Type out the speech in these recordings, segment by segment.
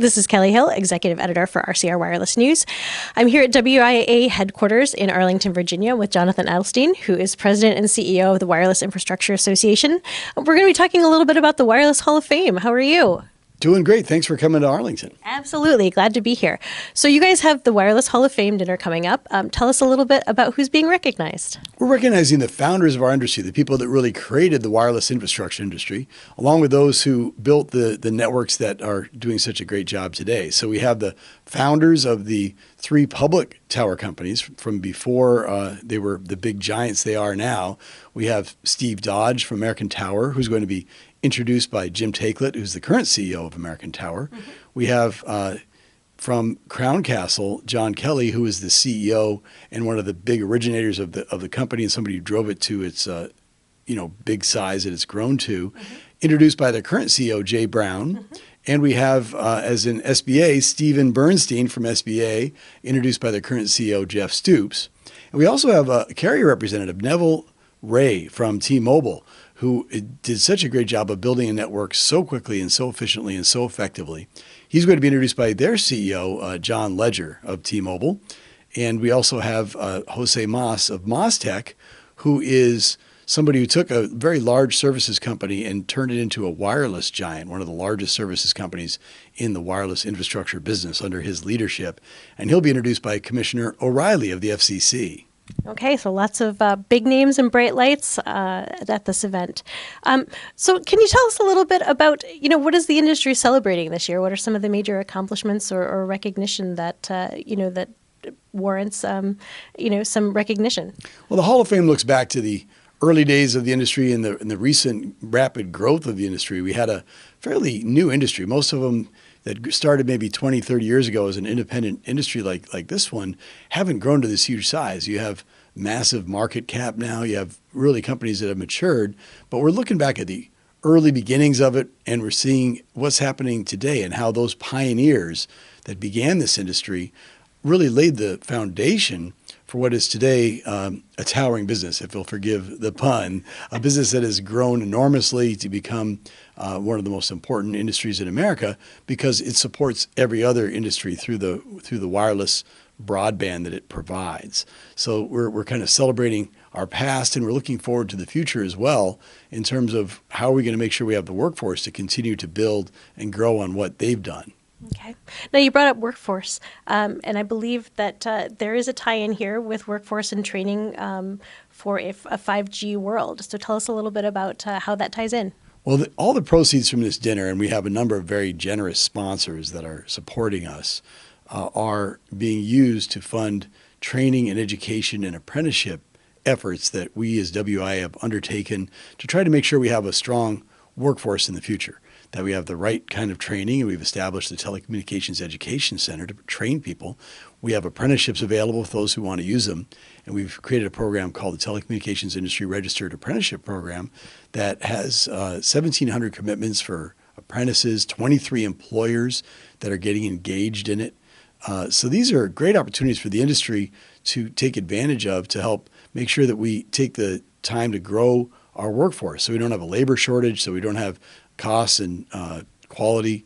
This is Kelly Hill, Executive Editor for RCR Wireless News. I'm here at WIA headquarters in Arlington, Virginia with Jonathan Adelstein, who is President and CEO of the Wireless Infrastructure Association. We're going to be talking a little bit about the Wireless Hall of Fame. How are you? Doing great. Thanks for coming to Arlington. Absolutely. Glad to be here. So you guys have the Wireless Hall of Fame dinner coming up. Tell us a little bit about who's being recognized. We're recognizing the founders of our industry, the people that really created the wireless infrastructure industry, along with those who built the networks that are doing such a great job today. So we have the founders of the three public tower companies from before they were the big giants they are now. We have Steve Dodge from American Tower, who's going to be introduced by Jim Takelet, who's the current CEO of American Tower. Mm-hmm. We have from Crown Castle, John Kelly, who is the CEO and one of the big originators of the company and somebody who drove it to its big size that it's grown to, mm-hmm. introduced by the current CEO, Jay Brown. Mm-hmm. And we have, as in SBA, Stephen Bernstein from SBA, introduced by the current CEO, Jeff Stoops. And we also have a carrier representative, Neville Ray from T-Mobile, who did such a great job of building a network so quickly and so efficiently and so effectively. He's going to be introduced by their CEO, John Ledger of T-Mobile. And we also have Jose Mas of MasTech, who is somebody who took a very large services company and turned it into a wireless giant, one of the largest services companies in the wireless infrastructure business under his leadership. And he'll be introduced by Commissioner O'Reilly of the FCC. Okay, so lots of big names and bright lights at this event. So can you tell us a little bit about, what is the industry celebrating this year? What are some of the major accomplishments or recognition that, that warrants, some recognition? Well, the Hall of Fame looks back to the early days of the industry and the recent rapid growth of the industry. We had a fairly new industry. Most of them that started maybe 20, 30 years ago as an independent industry like this one haven't grown to this huge size. You have massive market cap now. You have really companies that have matured. But we're looking back at the early beginnings of it, and we're seeing what's happening today and how those pioneers that began this industry really laid the foundation for what is today a towering business, if you'll forgive the pun, a business that has grown enormously to become one of the most important industries in America because it supports every other industry through the wireless broadband that it provides. So we're kind of celebrating our past, and we're looking forward to the future as well in terms of how are we going to make sure we have the workforce to continue to build and grow on what they've done. Okay. Now, you brought up workforce, and I believe that there is a tie-in here with workforce and training for a 5G world. So tell us a little bit about how that ties in. Well, all the proceeds from this dinner, and we have a number of very generous sponsors that are supporting us, are being used to fund training and education and apprenticeship efforts that we as WI have undertaken to try to make sure we have a strong workforce in the future, that we have the right kind of training. And we've established the Telecommunications Education Center to train people. We have apprenticeships available for those who want to use them. And we've created a program called the Telecommunications Industry Registered Apprenticeship Program that has 1,700 commitments for apprentices, 23 employers that are getting engaged in it. So these are great opportunities for the industry to take advantage of to help make sure that we take the time to grow our workforce so we don't have a labor shortage, so we don't have costs and quality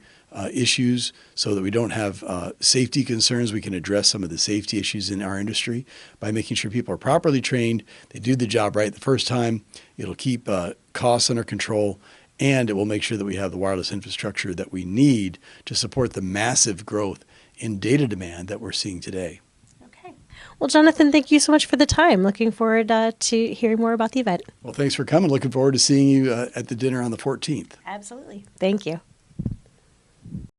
issues, so that we don't have safety concerns. We can address some of the safety issues in our industry by making sure people are properly trained, they do the job right the first time. It'll keep costs under control, and it will make sure that we have the wireless infrastructure that we need to support the massive growth in data demand that we're seeing today. Okay. Well, Jonathan, thank you so much for the time. Looking forward to hearing more about the event. Well, thanks for coming. Looking forward to seeing you at the dinner on the 14th. Absolutely. Thank you.